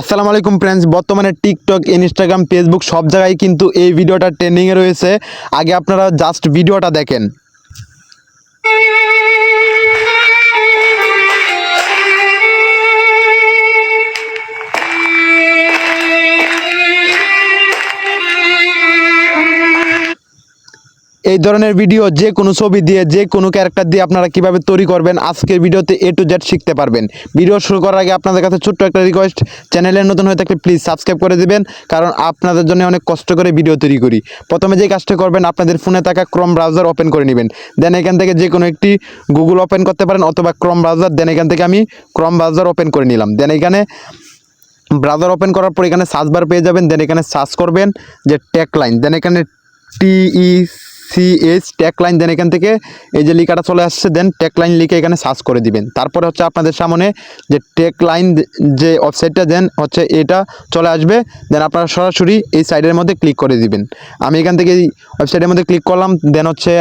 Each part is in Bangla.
আসসালামু আলাইকুম ফ্রেন্ডস, বর্তমানে টিকটক, ইনস্টাগ্রাম, ফেসবুক সব জায়গায় কিন্তু এই ভিডিওটা ট্রেন্ডিংয়ে রয়েছে। আগে আপনারা জাস্ট ভিডিওটা দেখেন। এই ধরনের ভিডিও যে কোনো ছবি দিয়ে, যে কোনো ক্যারেক্টার দিয়ে আপনারা কিভাবে তৈরি করবেন আজকের ভিডিওতে A to Z শিখতে পারবেন। ভিডিও শুরু করার আগে আপনাদের কাছে ছোট্ট একটা রিকোয়েস্ট, চ্যানেলে নতুন হয়ে থাকলে প্লিজ সাবস্ক্রাইব করে দিবেন, কারণ আপনাদের জন্য অনেক কষ্ট করে ভিডিও তৈরি করি। প্রথমে যে কাজটা করবেন, আপনাদের ফোনে থাকা ক্রোম ব্রাউজার ওপেন করে নেবেন। দেন এখান থেকে যে কোনো একটি গুগল ওপেন করতে পারেন অথবা ক্রোম ব্রাউজার। দেন এখান থেকে আমি ক্রোম ব্রাউজার ওপেন করে নিলাম। দেন এখানে ব্রাউজার ওপেন করার পর এখানে সার্চ বার পেয়ে যাবেন। দেন এখানে সার্চ করবেন যে ট্যাগলাইন। দেন এখানে TECH ট্যাগলাইন। দেন এখান থেকে এই যে লেখাটা চলে আসছে, দেন ট্যাগলাইন লিখে এখানে সার্চ করে দিবেন। তারপরে হচ্ছে আপনাদের সামনে যে ট্যাগলাইন যে ওয়েবসাইটটা, দেন হচ্ছে এটা চলে আসবে। দেন আপনারা সরাসরি এই সাইডের মধ্যে ক্লিক করে দিবেন। আমি এখান থেকে এই ওয়েবসাইটের মধ্যে ক্লিক করলাম। দেন হচ্ছে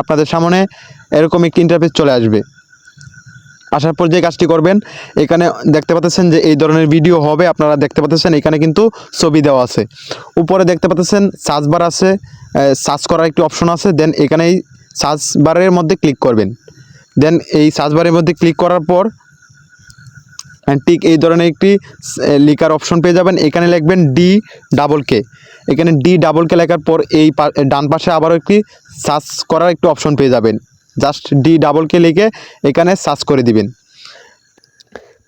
আপনাদের সামনে এরকম একটি ইন্টারফেস চলে আসবে। আসার পর যে কাজটি করবেন, এখানে দেখতে পাচ্ছেন যে এই ধরনের ভিডিও হবে। আপনারা দেখতে পাচ্ছেন এখানে কিন্তু ছবি দেওয়া আছে। উপরে দেখতে পাচ্ছেন সার্চ বার আছে, সার্চ করার একটি অপশন আছে। দেন এখানে এই সার্চ বারের মধ্যে ক্লিক করবেন। দেন এই সার্চ বারের মধ্যে ক্লিক করার পর ঠিক এই ধরনের একটি লেখার অপশন পেয়ে যাবেন। এখানে লিখবেন DK। এখানে DK লেখার পর এই ডান পাশে আবারও একটি সার্চ করার একটি অপশন পেয়ে যাবেন। জাস্ট DK লিখে এখানে সার্চ করে দিবেন।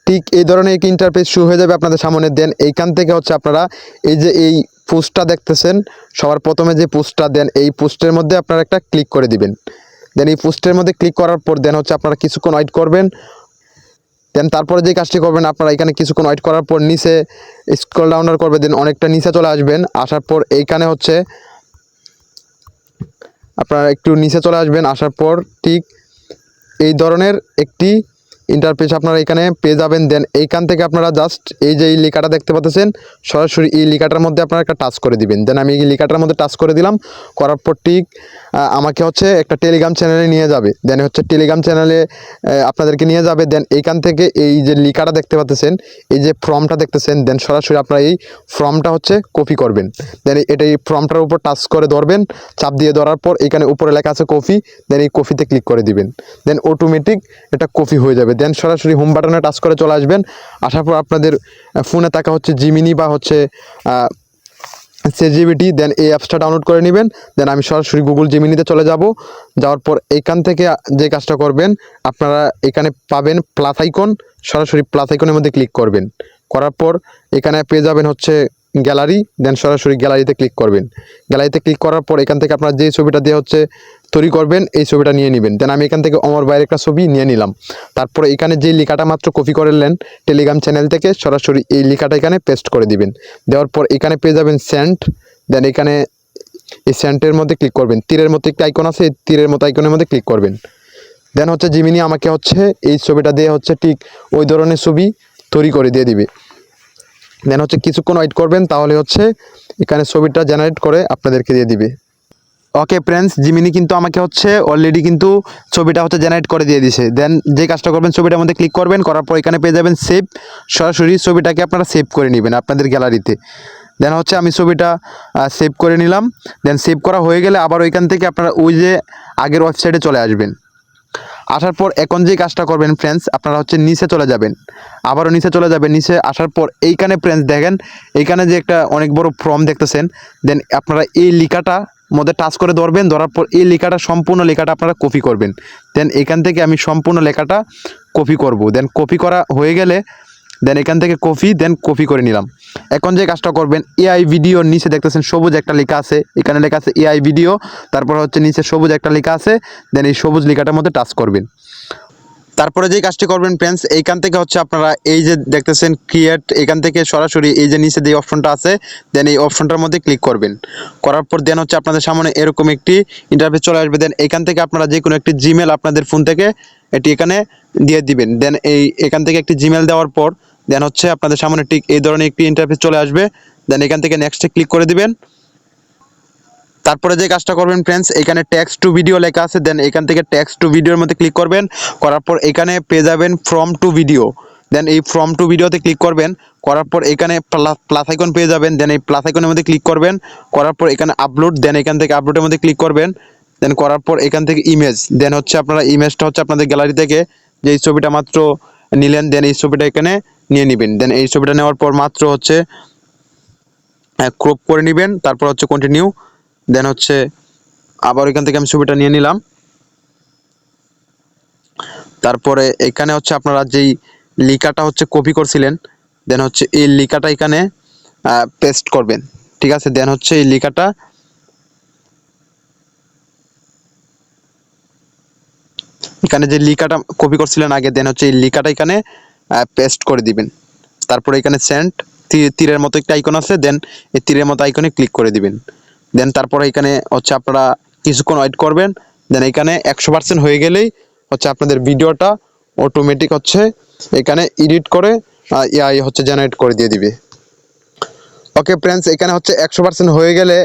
ঠিক এই ধরনের একটি ইন্টারফেস শুরু হয়ে যাবে আপনাদের সামনে। দেন এইখান থেকে হচ্ছে আপনারা এই যে এই পোস্টটা দেখতেছেন, সবার প্রথমে যে পোস্টটা, দেন এই পোস্টের মধ্যে আপনারা একটা ক্লিক করে দিবেন। দেন এই পোস্টের মধ্যে ক্লিক করার পর দেন হচ্ছে আপনারা কিছুক্ষণ ওয়েট করবেন। দেন তারপরে যে কাজটি করবেন, আপনারা এখানে কিছুক্ষণ ওয়েট করার পর নিচে স্ক্রল ডাউন করবেন। দেন অনেকটা নিচে চলে আসবেন। আসার পর এইখানে হচ্ছে আপনারা একটু নিচে চলে আসবেন। আসার পর ঠিক এই ধরনের একটি ইন্টারফেস আপনারা এখানে পেয়ে যাবেন। দেন এইখান থেকে আপনারা জাস্ট এই যে এই লেখাটা দেখতে পাচ্ছেন, সরাসরি এই লেখাটার মধ্যে আপনারা একটা টাচ করে দিবেন। দেন আমি এই লেখাটার মধ্যে টাচ করে দিলাম। করার পর ঠিক আমাকে হচ্ছে একটা টেলিগ্রাম চ্যানেলে নিয়ে যাবে। দেন হচ্ছে টেলিগ্রাম চ্যানেলে আপনাদেরকে নিয়ে যাবে। দেন এইখান থেকে এই যে লেখাটা দেখতে পাচ্ছেন, এই যে ফর্মটা দেখতেছেন, দেন সরাসরি আপনারা এই ফর্মটা হচ্ছে কপি করবেন। দেন এটা এই ফর্মটার উপর টাচ করে ধরবেন, চাপ দিয়ে ধরার পর এখানে উপরে লেখা আছে কপি। দেন এই কপিতে ক্লিক করে দিবেন। দেন অটোমেটিক এটা কপি হয়ে যাবে। দেন সরাসরি হোম বাটনে টাচ করে চলে আসবেন। আসার পর আপনাদের ফোনে থাকা হচ্ছে জিমিনি বা হচ্ছে ChatGPT, দেন এই অ্যাপসটা ডাউনলোড করে নেবেন। দেন আমি সরাসরি গুগল জিমিনিতে চলে যাব। যাওয়ার পর এইখান থেকে যে কাজটা করবেন, আপনারা এখানে পাবেন প্লাস আইকন, সরাসরি প্লাস আইকনের মধ্যে ক্লিক করবেন। করার পর এখানে পেয়ে যাবেন হচ্ছে গ্যালারি। দেন সরাসরি গ্যালারিতে ক্লিক করবেন। গ্যালারিতে ক্লিক করার পর এখান থেকে আপনারা যে ছবিটা দিয়ে হচ্ছে তৈরি করবেন, এই ছবিটা নিয়ে নেবেন। দেন আমি এখান থেকে অমর ভাইয়ের একটা ছবি নিয়ে নিলাম। তারপরে এখানে যে লেখাটা মাত্র কপি করলেন টেলিগ্রাম চ্যানেল থেকে, সরাসরি এই লেখাটা এখানে পেস্ট করে দিবেন। দেওয়ার পর এখানে পেয়ে যাবেন সেন্ট। দেন এখানে এই সেন্টের মধ্যে ক্লিক করবেন। তীরের মতো একটি আইকন আছে, এই তীরের মতো আইকনের মধ্যে ক্লিক করবেন। দেন হচ্ছে জিমিনি আমাকে হচ্ছে এই ছবিটা দিয়ে হচ্ছে ঠিক ওই ধরনের ছবি তৈরি করে দিয়ে দিবে। দেন হচ্ছে কিছুক্ষণ ওয়েট করবেন, তাহলে হচ্ছে এখানে ছবিটা জেনারেট করে আপনাদেরকে দিয়ে দিবে। ওকে ফ্রেন্ডস, জিমিনি কিন্তু আমাকে হচ্ছে অলরেডি কিন্তু ছবিটা হচ্ছে জেনারেট করে দিয়ে দিছে। দেন যে কাজটা করবেন, ছবিটার মধ্যে ক্লিক করবেন। করার পর এখানে পেয়ে যাবেন সেভ। সরাসরি ছবিটাকে আপনারা সেভ করে নেবেন আপনাদের গ্যালারিতে। দেন হচ্ছে আমি ছবিটা সেভ করে নিলাম। দেন সেভ করা হয়ে গেলে আবার ওইখান থেকে আপনারা ওই যে আগের ওয়েবসাইটে চলে আসবেন। আসার পর এখন যে কাজটা করবেন ফ্রেন্ডস, আপনারা হচ্ছে নিচে চলে যাবেন। আবারও নিচে চলে যাবেন। নিচে আসার পর এইখানে ফ্রেন্ডস দেখেন, এইখানে যে একটা অনেক বড় ফর্ম দেখতেছেন। দেন আপনারা এই লেখাটা মধ্যে টাচ করে ধরবেন। ধরার পর এই লেখাটা, সম্পূর্ণ লেখাটা আপনারা কপি করবেন। দেন এখান থেকে আমি সম্পূর্ণ লেখাটা কপি করব। দেন কপি করা হয়ে গেলে দেন এখান থেকে কপি করে নিলাম। এখন যে কাজটা করবেন, AI ভিডিওর নিচে দেখতেছেন সবুজ একটা লেখা আছে, এখানে লেখা আছে AI ভিডিও। তারপর হচ্ছে নিচে সবুজ একটা লেখা আছে। দেন এই সবুজ লেখাটার মধ্যে টাচ করবেন। তারপরে যে কাজটি করবেন ফ্রেন্ডস, এইখান থেকে হচ্ছে আপনারা এই যে দেখতেছেন ক্রিয়েট, এখান থেকে সরাসরি এই যে নিচে যে অপশনটা আছে, দেন এই অপশনটার মধ্যে ক্লিক করবেন। করার পর দেন হচ্ছে আপনাদের সামনে এরকম একটি ইন্টারফেস চলে আসবে। দেন এখান থেকে আপনারা যে কোনো একটি জিমেল আপনাদের ফোন থেকে এটি এখানে দিয়ে দিবেন। দেন এখান থেকে একটি জিমেল দেওয়ার পর দেন হচ্ছে আপনাদের সামনে ঠিক এই ধরনের একটি ইন্টারফেস চলে আসবে। দেন এখান থেকে নেক্সটে ক্লিক করে দিবেন। তারপরে যে কাজটা করবেন ফ্রেন্ডস, এখানে টেক্সট টু ভিডিও লেখা আছে। দেন এখান থেকে টেক্সট টু ভিডিওর মধ্যে ক্লিক করবেন। করার পর এখানে পেয়ে যাবেন ফ্রম টু ভিডিও। দেন এই ফ্রম টু ভিডিওতে ক্লিক করবেন, করার পর এখানে প্লাস আইকন পেয়ে যাবেন। দেন এই প্লাস আইকনের মধ্যে ক্লিক করবেন, করার পর এখানে আপলোড, দেন এখান থেকে আপলোডের মধ্যে ক্লিক করবেন। দেন করার পর এখান থেকে ইমেজ, দেন হচ্ছে আপনারা ইমেজটা হচ্ছে আপনাদের গ্যালারি থেকে যে এই ছবিটা মাত্র নিলেন, দেন এই ছবিটা এখানে নিয়ে নেবেন। দেন এই ছবিটা নেওয়ার পর মাত্র হচ্ছে ক্রপ করে নেবেন, তারপর হচ্ছে কন্টিনিউ। দেন হচ্ছে আবার এখান থেকে আমি ছবিটা নিয়ে নিলাম। তারপরে এখানে হচ্ছে আপনারা যেই লিখাটা হচ্ছে কপি করছিলেন, দেন হচ্ছে এই লিখাটা এখানে পেস্ট করবেন, ঠিক আছে। দেন হচ্ছে এই লিখাটা এখানে যে লিখাটা কপি করছিলেন আগে, দেন হচ্ছে এই লিখাটা এখানে পেস্ট করে দিবেন। তারপরে এখানে সেন্ড তীরের মতো একটা আইকন আছে, দেন এই তীরের মতো আইকনে ক্লিক করে দিবেন। দেন তারপরে এখানে হচ্ছে আপনারা কিছুক্ষণ ওয়েট করবেন। দেন এখানে 100% হয়ে গেলেই হচ্ছে আপনাদের ভিডিওটা অটোমেটিক হচ্ছে এখানে এডিট করে এআই হচ্ছে জেনারেট করে দিয়ে দিবে। ওকে ফ্রেন্ডস, এখানে হচ্ছে 100% হয়ে গেলে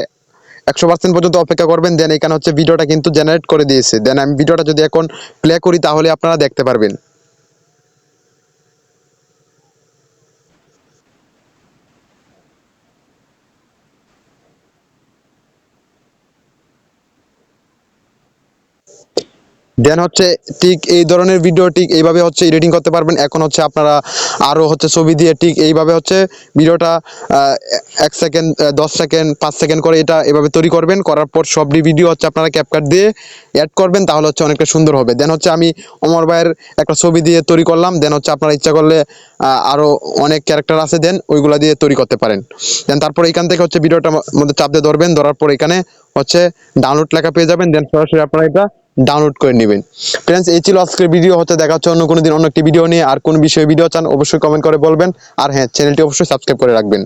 100% পর্যন্ত অপেক্ষা করবেন। দেন এখানে হচ্ছে ভিডিওটা কিন্তু জেনারেট করে দিয়েছে। দেন আমি ভিডিওটা যদি এখন প্লে করি তাহলে আপনারা দেখতে পারবেন। দেন হচ্ছে ঠিক এই ধরনের ভিডিও ঠিক এইভাবে হচ্ছে এডিটিং করতে পারবেন। এখন হচ্ছে আপনারা আরও হচ্ছে ছবি দিয়ে ঠিক এইভাবে হচ্ছে ভিডিওটা 1 সেকেন্ড, 10 সেকেন্ড, 5 সেকেন্ড করে এটা এভাবে তৈরি করবেন। করার পর সবটি ভিডিও হচ্ছে আপনারা ক্যাপকাট দিয়ে অ্যাড করবেন, তাহলে হচ্ছে অনেকটা সুন্দর হবে। দেন হচ্ছে আমি অমর ভাইয়ের একটা ছবি দিয়ে তৈরি করলাম। দেন হচ্ছে আপনারা ইচ্ছা করলে আরও অনেক ক্যারেক্টার আছে, দেন ওইগুলা দিয়ে তৈরি করতে পারেন। দেন তারপর এখান থেকে হচ্ছে ভিডিওটার মধ্যে চাপ দিয়ে ধরবেন, ধরার পর এখানে হচ্ছে ডাউনলোড লেখা পেয়ে যাবেন। দেন সরাসরি আপনারা এটা ডাউনলোড করে নেবেন। ফ্রেন্ডস, এই ছিল আজকের ভিডিও। হচ্ছে দেখা হচ্ছে অন্য কোনো দিন অন্য একটি ভিডিও নিয়ে। আর কোন বিষয়ে ভিডিও চান অবশ্যই কমেন্ট করে বলবেন। আর হ্যাঁ, চ্যানেলটি অবশ্যই সাবস্ক্রাইব করে রাখবেন।